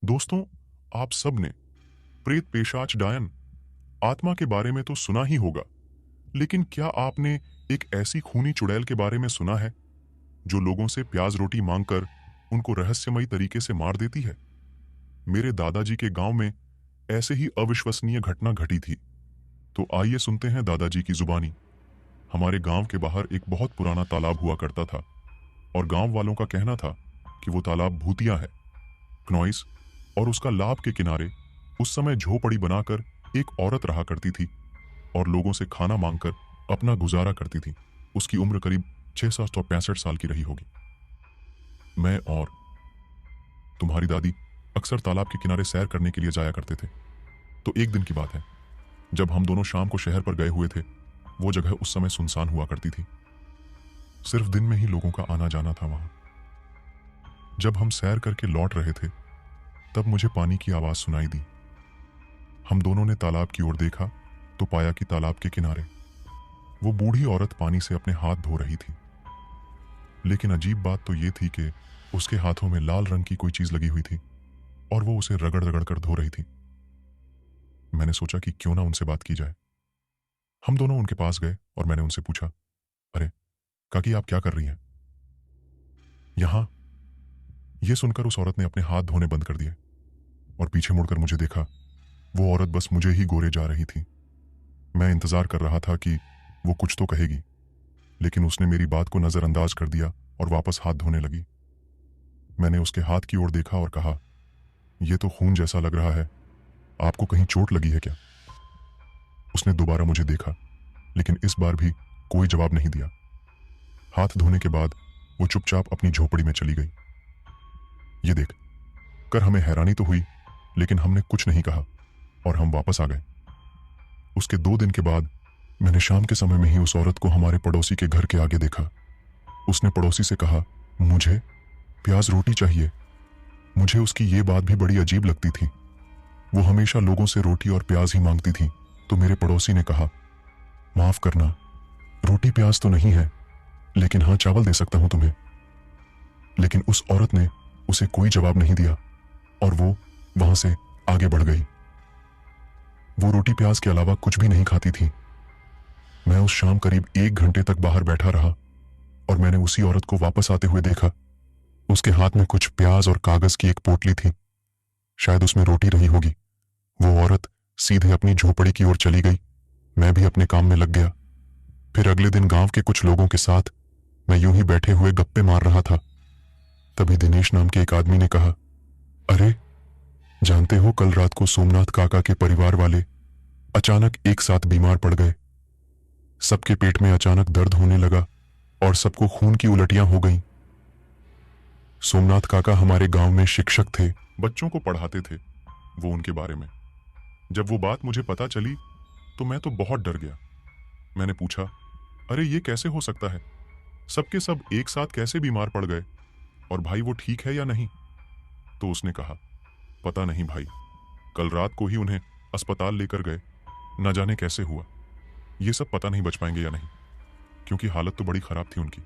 दोस्तों, आप सब ने प्रेत, पेशाच, डायन, आत्मा के बारे में तो सुना ही होगा, लेकिन क्या आपने एक ऐसी खूनी चुड़ैल के बारे में सुना है जो लोगों से प्याज रोटी मांगकर उनको रहस्यमयी तरीके से मार देती है? मेरे दादाजी के गांव में ऐसे ही अविश्वसनीय घटना घटी थी। तो आइए सुनते हैं दादाजी की जुबानी। हमारे गांव के बाहर एक बहुत पुराना तालाब हुआ करता था और गांव वालों का कहना था कि वो तालाब भूतिया है। क्नॉइस और उसका लाभ के किनारे उस समय झोपड़ी बनाकर एक औरत रहा करती थी और लोगों से खाना मांगकर अपना गुजारा करती थी। उसकी उम्र करीब 665 साल की रही होगी। मैं और तुम्हारी दादी अक्सर तालाब के किनारे सैर करने के लिए जाया करते थे। तो एक दिन की बात है, जब हम दोनों शाम को शहर पर गए हुए थे। वो जगह उस समय सुनसान हुआ करती थी, सिर्फ दिन में ही लोगों का आना जाना था वहां। जब हम सैर करके लौट रहे थे, तब मुझे पानी की आवाज सुनाई दी। हम दोनों ने तालाब की ओर देखा तो पाया कि तालाब के किनारे वो बूढ़ी औरत पानी से अपने हाथ धो रही थी। लेकिन अजीब बात तो ये थी कि उसके हाथों में लाल रंग की कोई चीज लगी हुई थी और वो उसे रगड़ रगड़ कर धो रही थी। मैंने सोचा कि क्यों ना उनसे बात की जाए। हम दोनों उनके पास गए और मैंने उनसे पूछा, अरे काकी, आप क्या कर रही हैं यहां? यह सुनकर उस औरत ने अपने हाथ धोने बंद कर दिए और पीछे मुड़कर मुझे देखा। वो औरत बस मुझे ही गोरे जा रही थी। मैं इंतजार कर रहा था कि वो कुछ तो कहेगी, लेकिन उसने मेरी बात को नजरअंदाज कर दिया और वापस हाथ धोने लगी। मैंने उसके हाथ की ओर देखा और कहा, यह तो खून जैसा लग रहा है, आपको कहीं चोट लगी है क्या? उसने दोबारा मुझे देखा, लेकिन इस बार भी कोई जवाब नहीं दिया। हाथ धोने के बाद वो चुपचाप अपनी झोपड़ी में चली गई। ये देख कर हमें हैरानी तो हुई, लेकिन हमने कुछ नहीं कहा और हम वापस आ गए। उसके 2 दिन के बाद मैंने शाम के समय में ही उस औरत को हमारे पड़ोसी के घर के आगे देखा। उसने पड़ोसी से कहा, मुझे प्याज रोटी चाहिए। मुझे उसकी ये बात भी बड़ी अजीब लगती थी। वो हमेशा लोगों से रोटी और प्याज ही मांगती थी। तो मेरे पड़ोसी ने कहा, माफ करना, रोटी प्याज तो नहीं है, लेकिन हाँ चावल दे सकता हूं तुम्हें। लेकिन उस औरत ने उसे कोई जवाब नहीं दिया और वो वहां से आगे बढ़ गई। वो रोटी प्याज के अलावा कुछ भी नहीं खाती थी। मैं उस शाम करीब 1 घंटे तक बाहर बैठा रहा और मैंने उसी औरत को वापस आते हुए देखा। उसके हाथ में कुछ प्याज और कागज की एक पोटली थी, शायद उसमें रोटी रही होगी। वो औरत सीधे अपनी झोपड़ी की ओर चली गई। मैं भी अपने काम में लग गया। फिर अगले दिन गांव के कुछ लोगों के साथ मैं यूं ही बैठे हुए गप्पे मार रहा था। तभी दिनेश नाम के एक आदमी ने कहा, अरे जानते हो, कल रात को सोमनाथ काका के परिवार वाले अचानक एक साथ बीमार पड़ गए। सबके पेट में अचानक दर्द होने लगा और सबको खून की उलटियां हो गईं। सोमनाथ काका हमारे गांव में शिक्षक थे, बच्चों को पढ़ाते थे। वो उनके बारे में जब वो बात मुझे पता चली तो मैं तो बहुत डर गया। मैंने पूछा, अरे ये कैसे हो सकता है? सबके सब एक साथ कैसे बीमार पड़ गए? और भाई वो ठीक है या नहीं? तो उसने कहा, पता नहीं भाई, कल रात को ही उन्हें अस्पताल लेकर गए, न जाने कैसे हुआ। ये सब पता नहीं बच पाएंगे या नहीं, क्योंकि हालत तो बड़ी खराब थी उनकी।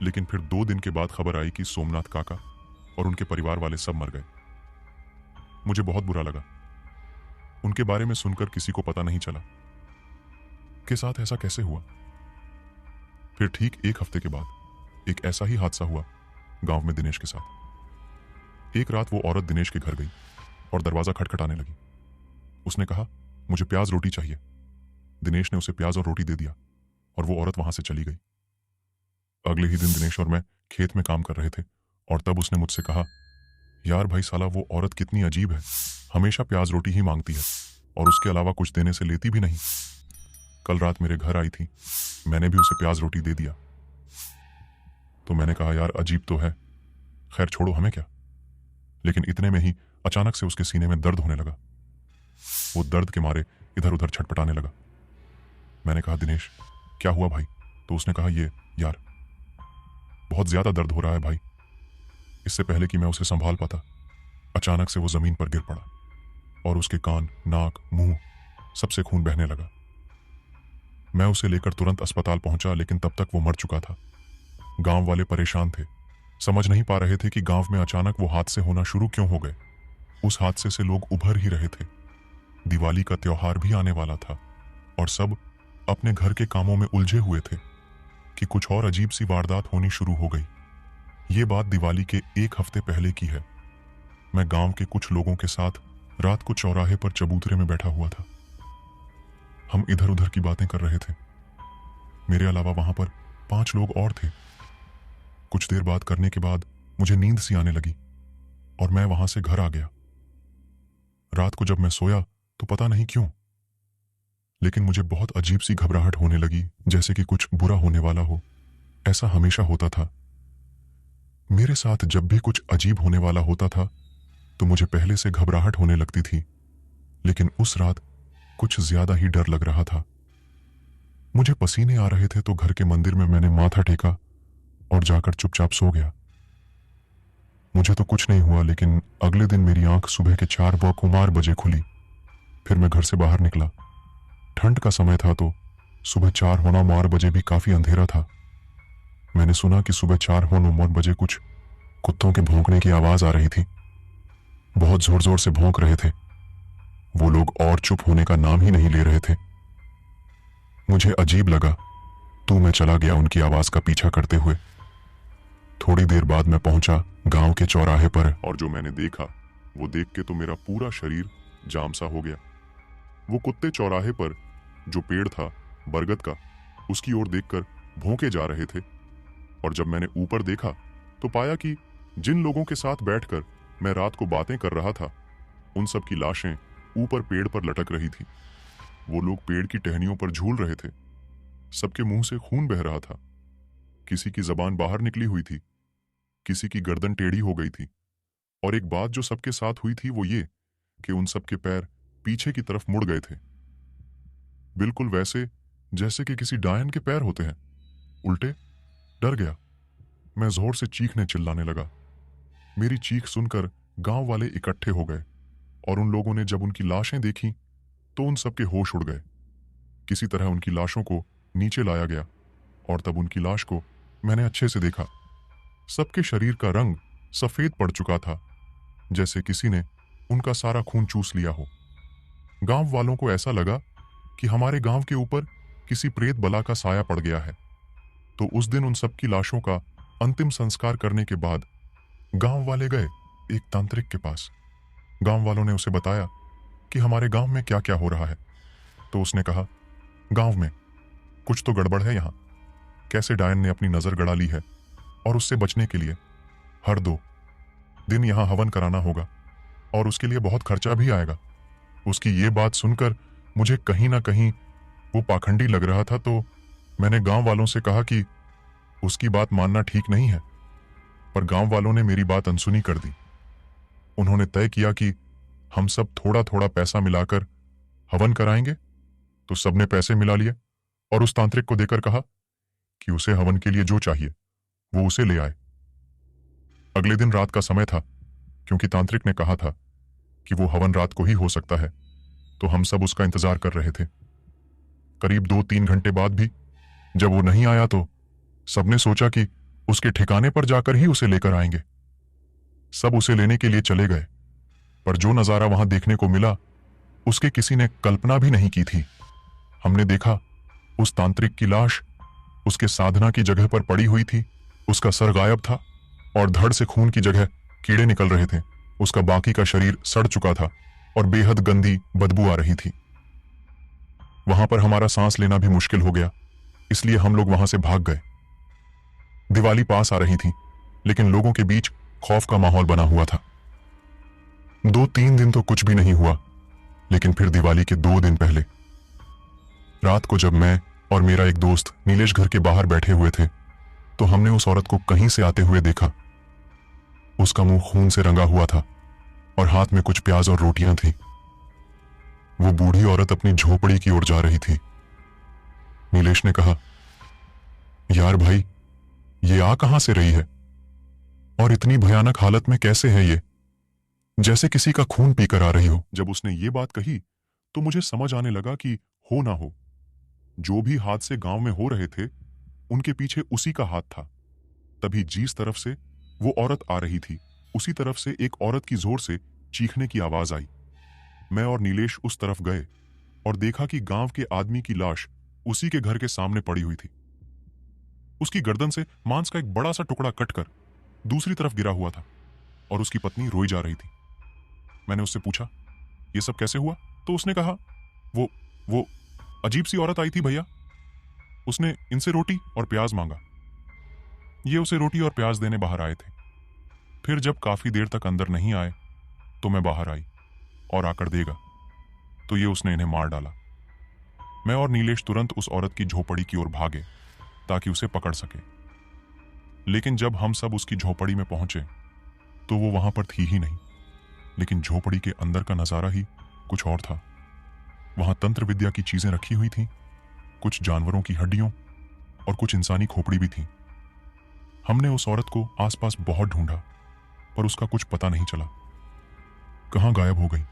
लेकिन फिर 2 दिन के बाद खबर आई कि सोमनाथ काका और उनके परिवार वाले सब मर गए। मुझे बहुत बुरा लगा। उनके बारे में सुनकर किसी को पता नहीं चला कि साथ ऐसा कैसे हुआ। फिर ठीक 1 हफ्ते के बाद एक ऐसा ही हादसा हुआ गांव में दिनेश के साथ। एक रात वो औरत दिनेश के घर गई और दरवाजा खटखटाने लगी। उसने कहा, मुझे प्याज रोटी चाहिए। दिनेश ने उसे प्याज और रोटी दे दिया और वो औरत वहां से चली गई। अगले ही दिन दिनेश और मैं खेत में काम कर रहे थे और तब उसने मुझसे कहा, यार भाई साला, वो औरत कितनी अजीब है, हमेशा प्याज रोटी ही मांगती है और उसके अलावा कुछ देने से लेती भी नहीं। कल रात मेरे घर आई थी, मैंने भी उसे प्याज रोटी दे दिया। तो मैंने कहा, यार अजीब तो है, खैर छोड़ो, हमें क्या। लेकिन इतने में ही अचानक से उसके सीने में दर्द होने लगा। वो दर्द के मारे इधर उधर छटपटाने लगा। मैंने कहा, दिनेश क्या हुआ भाई? तो उसने कहा, ये यार बहुत ज्यादा दर्द हो रहा है भाई। इससे पहले कि मैं उसे संभाल पाता, अचानक से वो जमीन पर गिर पड़ा और उसके कान, नाक, मुंह सबसे खून बहने लगा। मैं उसे लेकर तुरंत अस्पताल पहुंचा, लेकिन तब तक वो मर चुका था। गांव वाले परेशान थे, समझ नहीं पा रहे थे कि गांव में अचानक वो हादसे होना शुरू क्यों हो गए। उस हादसे से लोग उभर ही रहे थे। दिवाली का त्योहार भी आने वाला था और सब अपने घर के कामों में उलझे हुए थे कि कुछ और अजीब सी वारदात होनी शुरू हो गई। ये बात दिवाली के एक हफ्ते पहले की है। मैं गांव के कुछ लोगों के साथ रात को चौराहे पर चबूतरे में बैठा हुआ था। हम इधर उधर की बातें कर रहे थे। मेरे अलावा वहां पर 5 लोग और थे। कुछ देर बात करने के बाद मुझे नींद सी आने लगी और मैं वहां से घर आ गया। रात को जब मैं सोया तो पता नहीं क्यों, लेकिन मुझे बहुत अजीब सी घबराहट होने लगी, जैसे कि कुछ बुरा होने वाला हो। ऐसा हमेशा होता था। मेरे साथ जब भी कुछ अजीब होने वाला होता था तो मुझे पहले से घबराहट होने लगती थी, लेकिन उस रात कुछ ज्यादा ही डर लग रहा था। मुझे पसीने आ रहे थे तो घर के मंदिर में मैंने माथा टेका और जाकर चुपचाप सो गया। मुझे तो कुछ नहीं हुआ, लेकिन अगले दिन मेरी आंख सुबह के 4:15 खुली। फिर मैं घर से बाहर निकला। ठंड का समय था तो सुबह 4:15 भी काफी अंधेरा था। मैंने सुना कि सुबह 4:15 कुछ कुत्तों के भौंकने की आवाज आ रही थी। बहुत जोर जोर से भौंक रहे थे। वो लोग और चुप होने का नाम ही नहीं ले रहे थे। मुझे अजीब लगा तो मैं चला गया उनकी आवाज का पीछा करते हुए। थोड़ी देर बाद मैं पहुंचा गांव के चौराहे पर, और जो मैंने देखा वो देख के तो मेरा पूरा शरीर जाम सा हो गया। वो कुत्ते चौराहे पर जो पेड़ था बरगद का, उसकी ओर देखकर भौंके जा रहे थे। और जब मैंने ऊपर देखा तो पाया कि जिन लोगों के साथ बैठकर मैं रात को बातें कर रहा था, उन सब की लाशें ऊपर पेड़ पर लटक रही थी। वो लोग पेड़ की टहनियों पर झूल रहे थे। सबके मुंह से खून बह रहा था। किसी की जबान बाहर निकली हुई थी, किसी की गर्दन टेढ़ी हो गई थी। और एक बात जो सबके साथ हुई थी वो ये कि उन सबके पैर पीछे की तरफ मुड़ गए थे, बिल्कुल वैसे जैसे कि किसी डायन के पैर होते हैं, उल्टे। डर गया। मैं जोर से चीखने चिल्लाने लगा। मेरी चीख सुनकर गांव वाले इकट्ठे हो गए और उन लोगों ने जब उनकी लाशें देखी तो उन सबके होश उड़ गए। किसी तरह उनकी लाशों को नीचे लाया गया और तब उनकी लाश को मैंने अच्छे से देखा। सबके शरीर का रंग सफेद पड़ चुका था, जैसे किसी ने उनका सारा खून चूस लिया हो। गांव वालों को ऐसा लगा कि हमारे गांव के ऊपर किसी प्रेत बला का साया पड़ गया है। तो उस दिन उन सबकी लाशों का अंतिम संस्कार करने के बाद गांव वाले गए एक तांत्रिक के पास। गांव वालों ने उसे बताया कि हमारे गांव में क्या क्या हो रहा है। तो उसने कहा, गांव में कुछ तो गड़बड़ है। यहाँ कैसे डायन ने अपनी नजर गड़ा ली है और उससे बचने के लिए हर 2 दिन यहाँ हवन कराना होगा और उसके लिए बहुत खर्चा भी आएगा। उसकी ये बात सुनकर मुझे कहीं ना कहीं वो पाखंडी लग रहा था, तो मैंने गांव वालों से कहा कि उसकी बात मानना ठीक नहीं है। पर गांव वालों ने मेरी बात अनसुनी कर दी। उन्होंने तय किया कि हम सब थोड़ा थोड़ा पैसा मिलाकर हवन कराएंगे। तो सबने पैसे मिला लिए और उस तांत्रिक को देकर कहा कि उसे हवन के लिए जो चाहिए वो उसे ले आए। अगले दिन रात का समय था, क्योंकि तांत्रिक ने कहा था कि वो हवन रात को ही हो सकता है, तो हम सब उसका इंतजार कर रहे थे। करीब 2-3 घंटे बाद भी जब वो नहीं आया तो सबने सोचा कि उसके ठिकाने पर जाकर ही उसे लेकर आएंगे। सब उसे लेने के लिए चले गए, पर जो नजारा वहां देखने को मिला उसके किसी ने कल्पना भी नहीं की थी। हमने देखा उस तांत्रिक की लाश उसके साधना की जगह पर पड़ी हुई थी। उसका सर गायब था और धड़ से खून की जगह कीड़े निकल रहे थे। उसका बाकी का शरीर सड़ चुका था और बेहद गंदी बदबू आ रही थी। वहां पर हमारा सांस लेना भी मुश्किल हो गया, इसलिए हम लोग वहां से भाग गए। दिवाली पास आ रही थी, लेकिन लोगों के बीच खौफ का माहौल बना हुआ था। 2-3 दिन तो कुछ भी नहीं हुआ, लेकिन फिर दिवाली के 2 दिन पहले रात को जब मैं और मेरा एक दोस्त नीलेश घर के बाहर बैठे हुए थे, तो हमने उस औरत को कहीं से आते हुए देखा। उसका मुंह खून से रंगा हुआ था और हाथ में कुछ प्याज और रोटियां थी। वो बूढ़ी औरत अपनी झोपड़ी की ओर जा रही थी। नीलेश ने कहा, यार भाई, ये आ कहां से रही है और इतनी भयानक हालत में कैसे है ये, जैसे किसी का खून पीकर आ रही हो। जब उसने ये बात कही तो मुझे समझ आने लगा कि हो ना हो, जो भी हादसे गांव में हो रहे थे उनके पीछे उसी का हाथ था। तभी जिस तरफ से वो औरत आ रही थी। उसी तरफ से एक औरत की जोर से चीखने की आवाज आई। मैं और नीलेश उस तरफ गए और देखा कि गांव के आदमी की लाश उसी के घर के सामने पड़ी हुई थी। उसकी गर्दन से मांस का एक बड़ा सा टुकड़ा कटकर दूसरी तरफ गिरा हुआ था और उसकी पत्नी रोई जा रही थी। मैंने उससे पूछा, ये सब कैसे हुआ? तो उसने कहा, वो अजीब सी औरत आई थी भैया। उसने इनसे रोटी और प्याज मांगा। ये उसे रोटी और प्याज देने बाहर आए थे। फिर जब काफी देर तक अंदर नहीं आए तो मैं बाहर आई और आकर देगा तो ये उसने इन्हें मार डाला। मैं और नीलेश तुरंत उस औरत की झोपड़ी की ओर भागे ताकि उसे पकड़ सके। लेकिन जब हम सब उसकी झोपड़ी में पहुंचे तो वो वहां पर थी ही नहीं। लेकिन झोपड़ी के अंदर का नजारा ही कुछ और था। वहां तंत्र विद्या की चीजें रखी हुई थीं, कुछ जानवरों की हड्डियों और कुछ इंसानी खोपड़ी भी थी। हमने उस औरत को आसपास बहुत ढूंढा पर उसका कुछ पता नहीं चला। कहां गायब हो गई।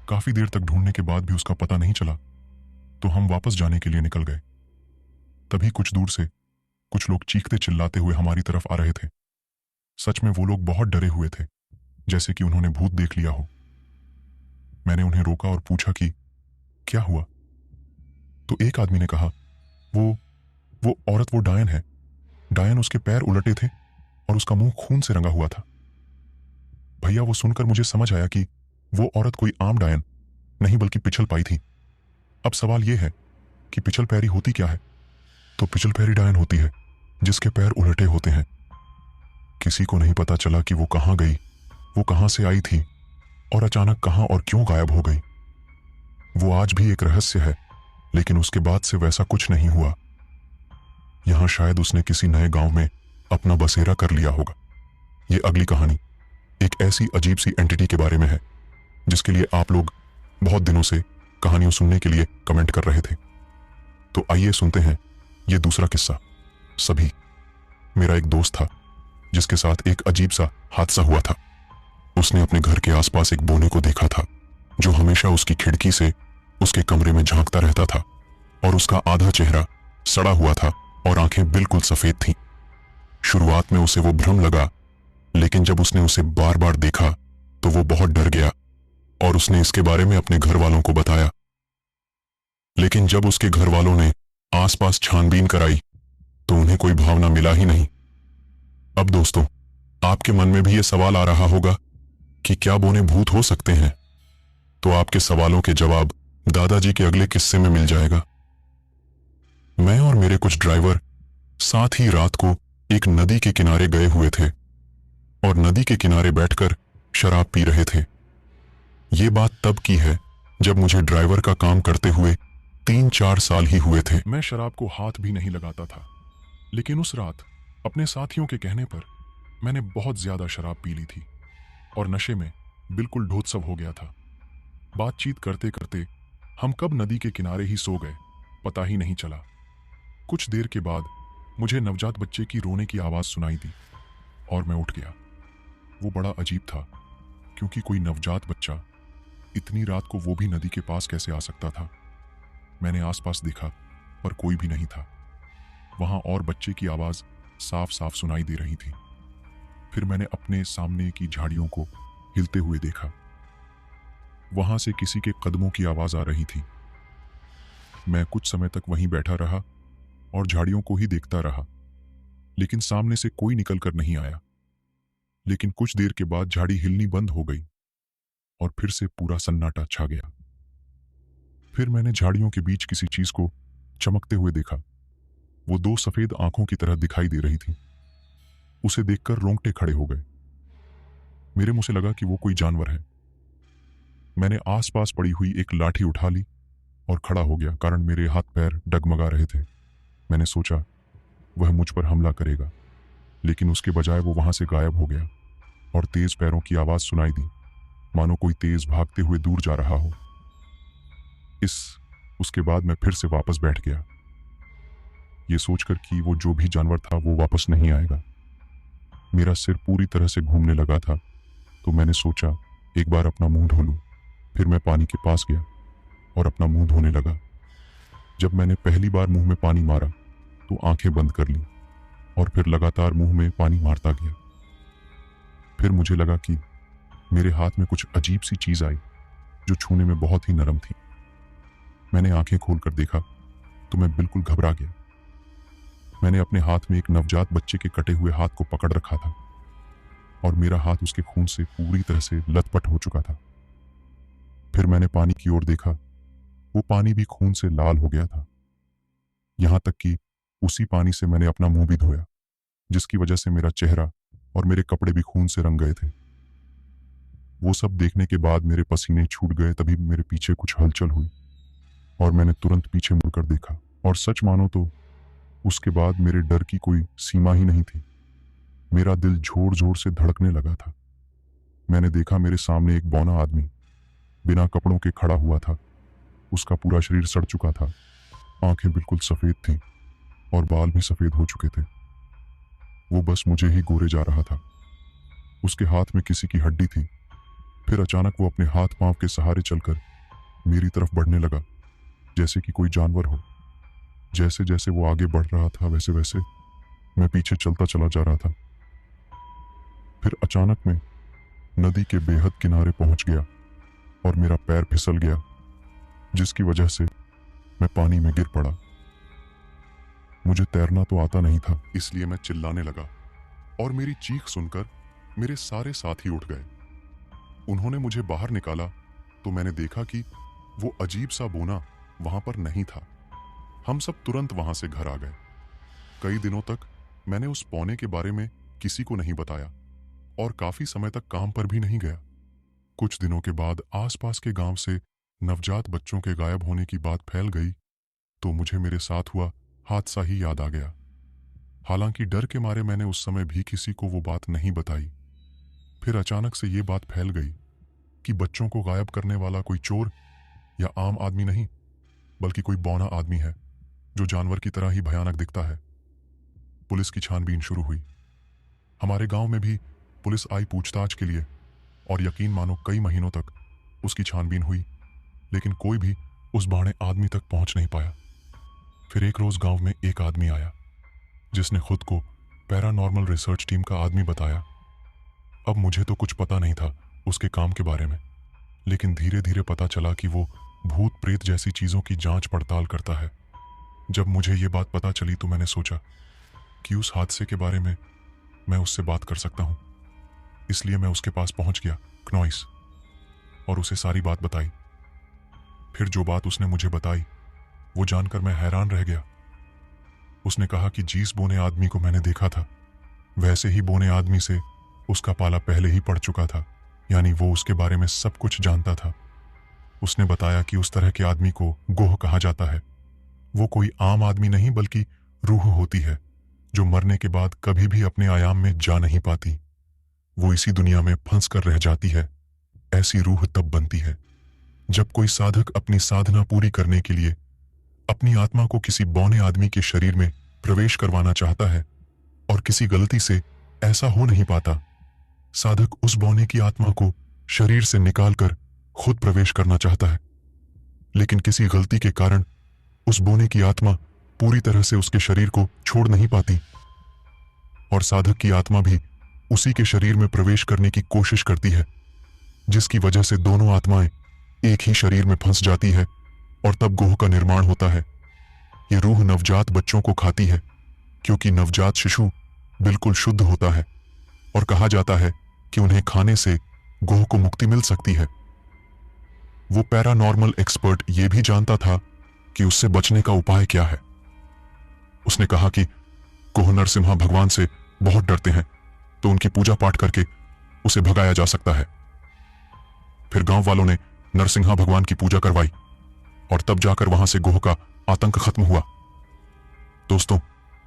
काफी देर तक ढूंढने के बाद भी उसका पता नहीं चला तो हम वापस जाने के लिए निकल गए। तभी कुछ दूर से कुछ लोग चीखते चिल्लाते हुए हमारी तरफ आ रहे थे। सच में वो लोग बहुत डरे हुए थे, जैसे कि उन्होंने भूत देख लिया हो। मैंने उन्हें रोका और पूछा कि क्या हुआ। तो एक आदमी ने कहा, वो औरत वो डायन है। डायन उसके पैर उलटे थे और उसका मुंह खून से रंगा हुआ था। भैया वो सुनकर मुझे समझ आया कि वो औरत कोई आम डायन नहीं बल्कि पिछल पाई थी। अब सवाल यह है कि पिछल पैरी होती क्या है? तो पिछल पैरी डायन होती है जिसके पैर उलटे होते हैं। किसी को नहीं पता चला कि वो कहां गई, वो कहां से आई थी और अचानक कहां और क्यों गायब हो गई। वो आज भी एक रहस्य है, लेकिन उसके बाद से वैसा कुछ नहीं हुआ। यहां शायद उसने किसी नए गांव में अपना बसेरा कर लिया होगा। ये अगली कहानी एक ऐसी अजीब सी एंटिटी के बारे में है जिसके लिए आप लोग बहुत दिनों से कहानियों सुनने के लिए कमेंट कर रहे थे। तो आइए सुनते हैं ये दूसरा किस्सा। सभी मेरा एक दोस्त था जिसके साथ एक अजीब सा हादसा हुआ था। उसने अपने घर के आसपास एक बोने को देखा था जो हमेशा उसकी खिड़की से उसके कमरे में झांकता रहता था और उसका आधा चेहरा सड़ा हुआ था और आंखें बिल्कुल सफेद थीं। शुरुआत में उसे वो भ्रम लगा, लेकिन जब उसने उसे बार बार देखा तो वो बहुत डर गया और उसने इसके बारे में अपने घर वालों को बताया। लेकिन जब उसके घर वालों ने आसपास छानबीन कराई तो उन्हें कोई भावना मिला ही नहीं। अब दोस्तों, आपके मन में भी ये सवाल आ रहा होगा कि क्या बोने भूत हो सकते हैं? तो आपके सवालों के जवाब दादाजी के अगले किस्से में मिल जाएगा। मैं और मेरे कुछ ड्राइवर साथ ही रात को एक नदी के किनारे गए हुए थे और नदी के किनारे बैठकर शराब पी रहे थे। ये बात तब की है जब मुझे ड्राइवर का काम करते हुए 3-4 साल ही हुए थे। मैं शराब को हाथ भी नहीं लगाता था, लेकिन उस रात अपने साथियों के कहने पर मैंने बहुत ज्यादा शराब पी ली थी और नशे में बिल्कुल ढोत्सव हो गया था। बातचीत करते करते हम कब नदी के किनारे ही सो गए, पता ही नहीं चला। कुछ देर के बाद मुझे नवजात बच्चे की रोने की आवाज सुनाई दी और मैं उठ गया। वो बड़ा अजीब था क्योंकि कोई नवजात बच्चा इतनी रात को वो भी नदी के पास कैसे आ सकता था। मैंने आसपास देखा पर कोई भी नहीं था वहां और बच्चे की आवाज साफ साफ सुनाई दे रही थी। फिर मैंने अपने सामने की झाड़ियों को हिलते हुए देखा। वहां से किसी के कदमों की आवाज आ रही थी। मैं कुछ समय तक वहीं बैठा रहा और झाड़ियों को ही देखता रहा, लेकिन सामने से कोई निकल कर नहीं आया। लेकिन कुछ देर के बाद झाड़ी हिलनी बंद हो गई और फिर से पूरा सन्नाटा छा गया। फिर मैंने झाड़ियों के बीच किसी चीज को चमकते हुए देखा। वो 2 सफेद आंखों की तरह दिखाई दे रही थी। उसे देखकर रोंगटे खड़े हो गए। मेरे मुंह से लगा कि वो कोई जानवर है। मैंने आसपास पड़ी हुई एक लाठी उठा ली और खड़ा हो गया, कारण मेरे हाथ पैर डगमगा रहे थे। मैंने सोचा वह मुझ पर हमला करेगा, लेकिन उसके बजाय वो वहां से गायब हो गया और तेज पैरों की आवाज सुनाई दी, मानो कोई तेज भागते हुए दूर जा रहा हो। उसके बाद मैं फिर से वापस बैठ गया, ये सोचकर कि वो जो भी जानवर था वो वापस नहीं आएगा। मेरा सिर पूरी तरह से घूमने लगा था, तो मैंने सोचा एक बार अपना मुंह धो लूं। फिर मैं पानी के पास गया और अपना मुंह धोने लगा। जब मैंने पहली बार मुंह में पानी मारा तो आंखें बंद कर ली और फिर लगातार मुंह में पानी मारता गया। फिर मुझे लगा कि मेरे हाथ में कुछ अजीब सी चीज आई जो छूने में बहुत ही नरम थी। मैंने आंखें खोलकर देखा तो मैं बिल्कुल घबरा गया। मैंने अपने हाथ में एक नवजात बच्चे के कटे हुए हाथ को पकड़ रखा था और मेरा हाथ उसके खून से पूरी तरह से लथपथ हो चुका था। फिर मैंने पानी की ओर देखा, वो पानी भी खून से लाल हो गया था। यहां तक कि उसी पानी से मैंने अपना मुंह भी धोया, जिसकी वजह से मेरा चेहरा और मेरे कपड़े भी खून से रंग गए थे। वो सब देखने के बाद मेरे पसीने छूट गए। तभी मेरे पीछे कुछ हलचल हुई और मैंने तुरंत पीछे मुड़कर देखा, और सच मानो तो उसके बाद मेरे डर की कोई सीमा ही नहीं थी। मेरा दिल जोर जोर से धड़कने लगा था। मैंने देखा मेरे सामने एक बौना आदमी बिना कपड़ों के खड़ा हुआ था। उसका पूरा शरीर सड़ चुका था, आंखें बिल्कुल सफेद थीं और बाल भी सफेद हो चुके थे। वो बस मुझे ही गोरे जा रहा था। उसके हाथ में किसी की हड्डी थी। फिर अचानक वो अपने हाथ पांव के सहारे चलकर मेरी तरफ बढ़ने लगा, जैसे कि कोई जानवर हो। जैसे जैसे वो आगे बढ़ रहा था वैसे वैसे मैं पीछे चलता चला जा रहा था। फिर अचानक मैं नदी के बेहद किनारे पहुंच गया और मेरा पैर फिसल गया, जिसकी वजह से मैं पानी में गिर पड़ा। मुझे तैरना तो आता नहीं था, इसलिए मैं चिल्लाने लगा और मेरी चीख सुनकर मेरे सारे साथी उठ गए। उन्होंने मुझे बाहर निकाला तो मैंने देखा कि वो अजीब सा बोना वहां पर नहीं था। हम सब तुरंत वहां से घर आ गए। कई दिनों तक मैंने उस पौने के बारे में किसी को नहीं बताया और काफी समय तक काम पर भी नहीं गया। कुछ दिनों के बाद आसपास के गांव से नवजात बच्चों के गायब होने की बात फैल गई तो मुझे मेरे साथ हुआ हादसा ही याद आ गया। हालांकि डर के मारे मैंने उस समय भी किसी को वो बात नहीं बताई। फिर अचानक से ये बात फैल गई कि बच्चों को गायब करने वाला कोई चोर या आम आदमी नहीं, बल्कि कोई बौना आदमी है जो जानवर की तरह ही भयानक दिखता है। पुलिस की छानबीन शुरू हुई। हमारे गांव में भी पुलिस आई पूछताछ के लिए और यकीन मानो कई महीनों तक उसकी छानबीन हुई, लेकिन कोई भी उस बौने आदमी तक पहुंच नहीं पाया। फिर एक रोज गांव में एक आदमी आया जिसने खुद को पैरानॉर्मल रिसर्च टीम का आदमी बताया। अब मुझे तो कुछ पता नहीं था उसके काम के बारे में, लेकिन धीरे धीरे पता चला कि वो भूत प्रेत जैसी चीजों की जांच पड़ताल करता है। जब मुझे ये बात पता चली तो मैंने सोचा कि उस हादसे के बारे में मैं उससे बात कर सकता हूं। इसलिए मैं उसके पास पहुंच गया, क्नॉइस, और उसे सारी बात बताई। फिर जो बात उसने मुझे बताई वो जानकर मैं हैरान रह गया। उसने कहा कि जिस बोने आदमी को मैंने देखा था वैसे ही बोने आदमी से उसका पाला पहले ही पड़ चुका था, यानी वो उसके बारे में सब कुछ जानता था। उसने बताया कि उस तरह के आदमी को गोह कहा जाता है। वो कोई आम आदमी नहीं बल्कि रूह होती है जो मरने के बाद कभी भी अपने आयाम में जा नहीं पाती। वो इसी दुनिया में फंस कर रह जाती है। ऐसी रूह तब बनती है जब कोई साधक अपनी साधना पूरी करने के लिए अपनी आत्मा को किसी बौने आदमी के शरीर में प्रवेश करवाना चाहता है और किसी गलती से ऐसा हो नहीं पाता। साधक उस बौने की आत्मा को शरीर से निकालकर खुद प्रवेश करना चाहता है, लेकिन किसी गलती के कारण उस बोने की आत्मा पूरी तरह से उसके शरीर को छोड़ नहीं पाती और साधक की आत्मा भी उसी के शरीर में प्रवेश करने की कोशिश करती है, जिसकी वजह से दोनों आत्माएं एक ही शरीर में फंस जाती है और तब गोह का निर्माण होता है। ये रूह नवजात बच्चों को खाती है क्योंकि नवजात शिशु बिल्कुल शुद्ध होता है और कहा जाता है कि उन्हें खाने से गोह को मुक्ति मिल सकती है। वो पैरानॉर्मल एक्सपर्ट ये भी जानता था कि उससे बचने का उपाय क्या है। उसने कहा कि गोह नरसिम्हा भगवान से बहुत डरते हैं तो उनकी पूजा पाठ करके उसे भगाया जा सकता है। फिर गांव वालों ने नरसिम्हा भगवान की पूजा करवाई और तब जाकर वहां से गोह का आतंक खत्म हुआ। दोस्तों,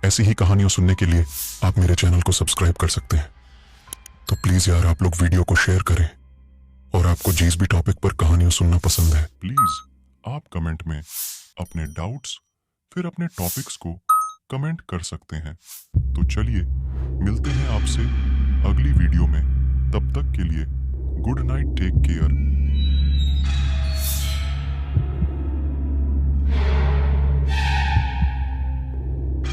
ऐसी ही कहानियों सुनने के लिए आप मेरे चैनल को सब्सक्राइब कर सकते हैं। तो प्लीज यार आप लोग वीडियो को शेयर करें, और आपको जिस भी टॉपिक पर कहानियां सुनना पसंद है प्लीज आप कमेंट में अपने डाउट्स फिर अपने टॉपिक्स को कमेंट कर सकते हैं। तो चलिए मिलते हैं आपसे अगली वीडियो में। तब तक के लिए गुड नाइट, टेक केयर,